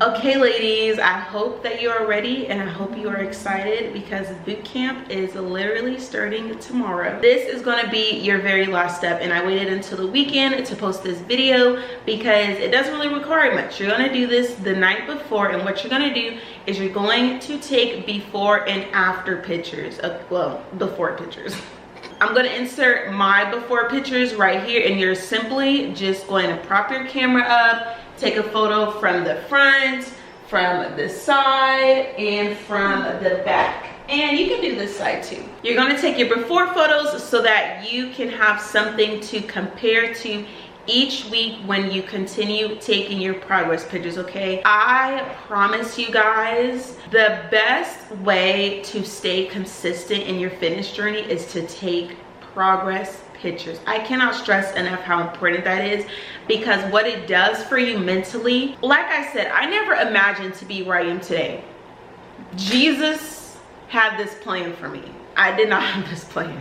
Okay ladies, I hope that you are ready and I hope you are excited because boot camp is literally starting tomorrow. This is going to be your very last step, and I waited until the weekend to post this video because it doesn't really require much. You're going to do this the night before, and what you're going to do is you're going to take before and after pictures of, well, before pictures. I'm going to insert my before pictures right here, and you're simply just going to prop your camera up, take a photo from the front, from the side, and from the back. And you can do this side too. You're going to take your before photos so that you can have something to compare to each week when you continue taking your progress pictures, okay? I promise you guys, the best way to stay consistent in your fitness journey is to take progress pictures. I cannot stress enough how important that is, because what it does for you mentally, like I said, I never imagined to be where I am today. Jesus had this plan for me. I did not have this plan.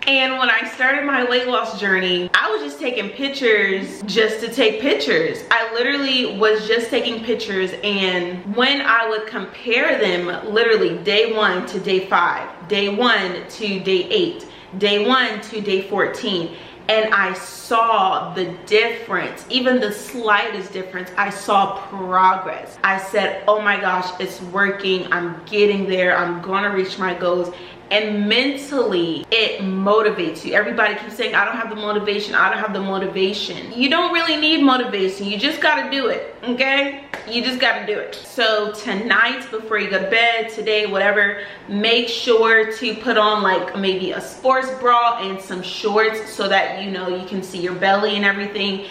And when I started my weight loss journey, I was just taking pictures just to take pictures. I literally was just taking pictures, and when I would compare them, literally day 1 to day 5, day 1 to day 8, day 1 to day 14, and I saw the difference, even the slightest difference. I saw progress. I said, oh my gosh, it's working. I'm getting there. I'm gonna reach my goals. And mentally, it motivates you. Everybody keeps saying, I don't have the motivation. I don't have the motivation. You don't really need motivation. You just gotta do it, okay? You just gotta do it. So tonight, before you go to bed, today, whatever, make sure to put on like maybe a sports bra and some shorts so that you know you can see your belly and everything.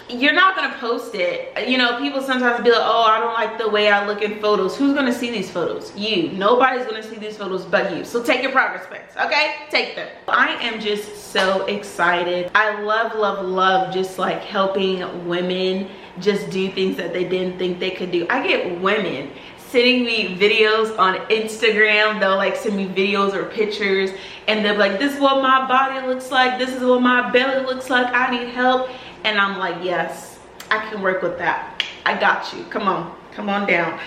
You're not gonna post it. You know, people sometimes be like, oh, I don't like the way I look in photos. Who's gonna see these photos? You. Nobody's gonna see these photos but you. So take your progress pics, okay? Take them. I am just so excited. I love just like helping women just do things that they didn't think they could do. I get women sending me videos on Instagram. They'll like send me videos or pictures, and they're like, this is what my body looks like. This is what my belly looks like. I need help. And I'm like, yes, I can work with that. I got you. Come on down.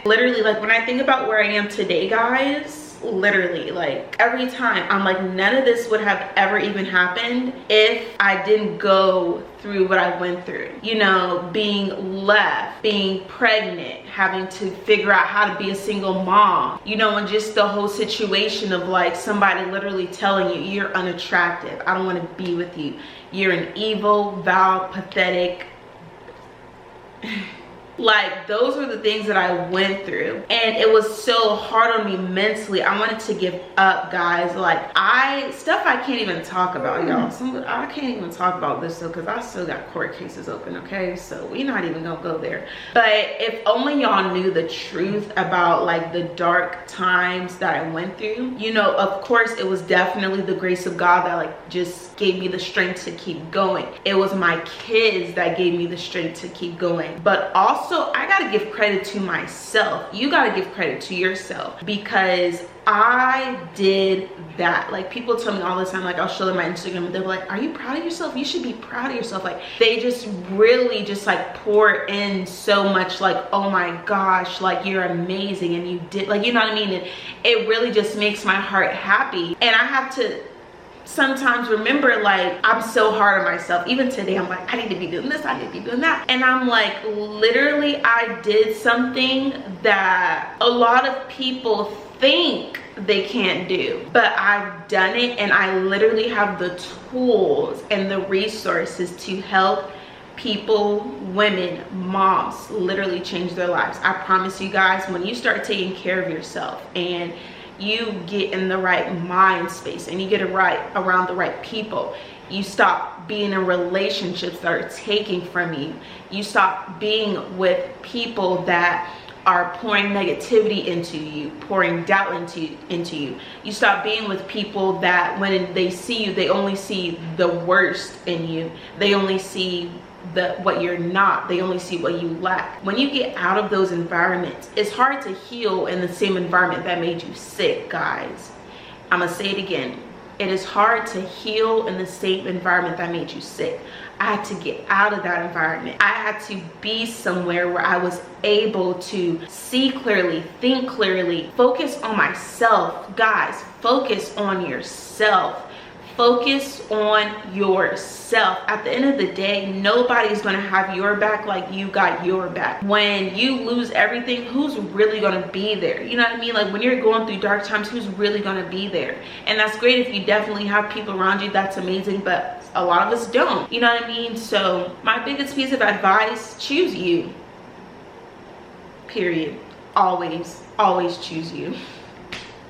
Literally, like when I think about where I am today, guys, literally like every time I'm like, none of this would have ever even happened if I didn't go through what I went through. You know, being left, being pregnant, having to figure out how to be a single mom, you know, and just the whole situation of like somebody literally telling you you're unattractive. I don't want to be with you. You're an evil, vile, pathetic. Like, those were the things that I went through, and it was so hard on me mentally. I wanted to give up, guys. Like, stuff I can't even talk about, y'all. I can't even talk about this though, because I still got court cases open, okay? So we're not even gonna go there. But if only y'all knew the truth about like the dark times that I went through. You know, of course it was definitely the grace of God that like just gave me the strength to keep going. It was my kids that gave me the strength to keep going. But also, I gotta give credit to myself. You gotta give credit to yourself, because I did that. Like, people tell me all the time, like I'll show them my Instagram and they're like, are you proud of yourself? You should be proud of yourself. Like, they just really just like pour in so much, like, oh my gosh, like you're amazing and you did, like, you know what I mean? And it really just makes my heart happy. And I have to sometimes remember, like, I'm so hard on myself. Even today, I'm like, I need to be doing this, I need to be doing that. And I'm like, literally, I did something that a lot of people think they can't do, but I've done it, and I literally have the tools and the resources to help people, women, moms, literally change their lives. I promise you guys, when you start taking care of yourself and you get in the right mind space and you get it right around the right people, you stop being in relationships that are taking from you. You stop being with people that are pouring negativity into you, pouring doubt into you. You stop being with people that when they see you, they only see the worst in you. They only see what you're not. They only see what you lack. When you get out of those environments, it's hard to heal in the same environment that made you sick, guys. I'm gonna say it again. It is hard to heal in the same environment that made you sick. I had to get out of that environment. I had to be somewhere where I was able to see clearly, think clearly, focus on myself. Guys, focus on yourself. Focus on yourself. At the end of the day, nobody's gonna have your back like you got your back. When you lose everything, who's really gonna be there? You know what I mean? Like when you're going through dark times, who's really gonna be there? And that's great if you definitely have people around you, that's amazing, but a lot of us don't. You know what I mean? So my biggest piece of advice, choose you. Period. Always, always choose you.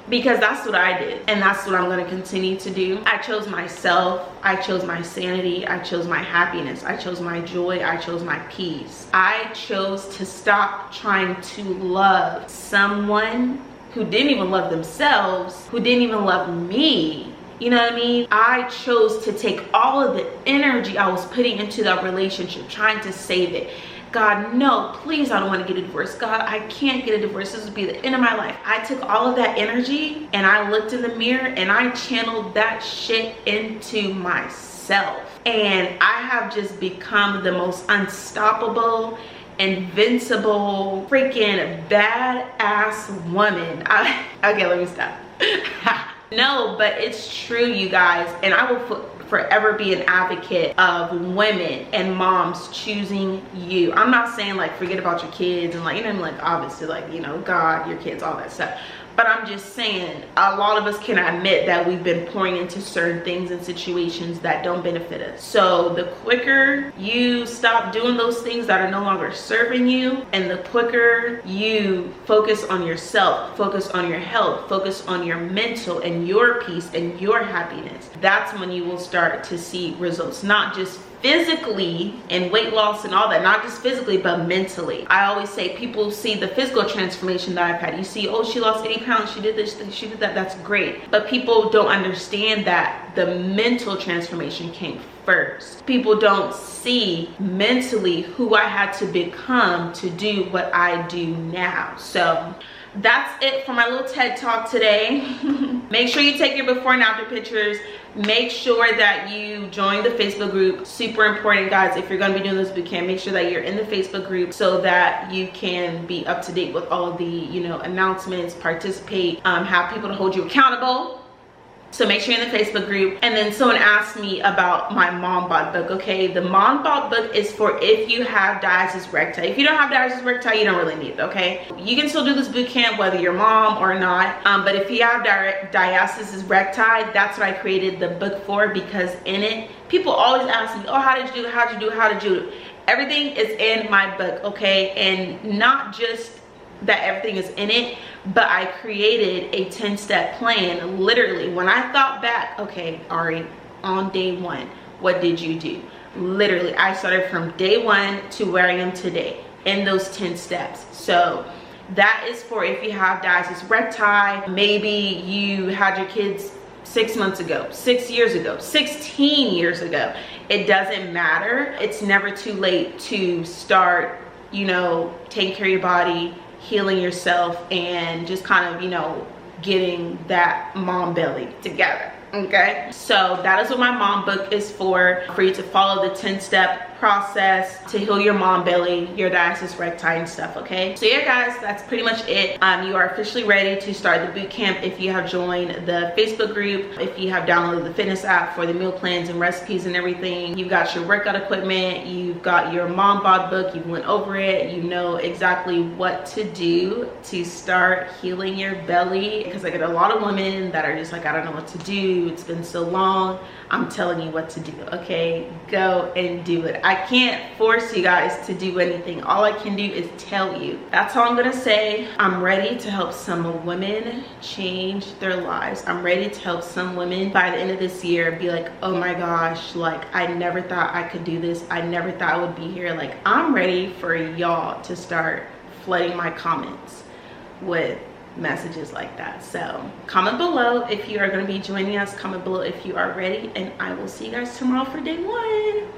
Because that's what I did, and that's what I'm going to continue to do. I chose myself, I chose my sanity, I chose my happiness, I chose my joy, I chose my peace. I chose to stop trying to love someone who didn't even love themselves, who didn't even love me. You know what I mean? I chose to take all of the energy I was putting into that relationship, trying to save it. God, no, please, I don't want to get a divorce. God, I can't get a divorce. This would be the end of my life. I took all of that energy and I looked in the mirror and I channeled that shit into myself. And I have just become the most unstoppable, invincible, freaking badass woman. Okay, let me stop. No, but it's true, you guys. And I will forever be an advocate of women and moms choosing you. I'm not saying like forget about your kids and like, you know, like obviously like, you know, God, your kids, all that stuff. But I'm just saying, a lot of us can admit that we've been pouring into certain things and situations that don't benefit us. So the quicker you stop doing those things that are no longer serving you, and the quicker you focus on yourself, focus on your health, focus on your mental and your peace and your happiness, that's when you will start to see results, not just physically and weight loss and all that, not just physically but mentally. I always say people see the physical transformation that I've had. You see, oh, she lost 80 pounds, she did this, she did that, that's great. But people don't understand that the mental transformation came first. People don't see mentally who I had to become to do what I do now. So that's it for my little TED talk today. Make sure you take your before and after pictures. Make sure that you join the Facebook group. Super important, guys. If you're going to be doing this boot camp, make sure that you're in the Facebook group so that you can be up to date with all of the, you know, announcements, participate, have people to hold you accountable. So make sure you're in the Facebook group. And then someone asked me about my mom bod book. Okay, the mom bod book is for if you have diastasis recti. If you don't have diastasis recti, you don't really need it, okay? You can still do this boot camp whether you're mom or not. But if you have diastasis recti, that's what I created the book for, because in it, people always ask me, oh, how did you do it? How'd you do it? How did you do it? Everything is in my book, okay? And not just that everything is in it, but I created a 10-step plan. Literally, when I thought back, okay, Ari, on day one, what did you do? Literally, I started from day one to where I am today in those 10 steps. So that is for if you have diastasis recti. Maybe you had your kids 6 months ago, 6 years ago, 16 years ago. It doesn't matter. It's never too late to start, you know, taking care of your body, healing yourself, and just kind of, you know, getting that mom belly together. Okay, so that is what my mom book is for you to follow the 10-step process to heal your mom belly, your diastasis recti and stuff. Okay, so yeah, guys, that's pretty much it. You are officially ready to start the boot camp if you have joined the Facebook group, if you have downloaded the fitness app for the meal plans and recipes and everything. You've got your workout equipment, you've got your mom bod book, you went over it, you know exactly what to do to start healing your belly, because I get a lot of women that are just like, I don't know what to do, it's been so long. I'm telling you what to do, okay? Go and do it. I can't force you guys to do anything. All I can do is tell you. That's all I'm gonna say. I'm ready to help some women change their lives. I'm ready to help some women by the end of this year be like, oh my gosh, like I never thought I could do this. I never thought I would be here. Like, I'm ready for y'all to start flooding my comments with messages like that. So comment below if you are going to be joining us. Comment below if you are ready, and I will see you guys tomorrow for day one.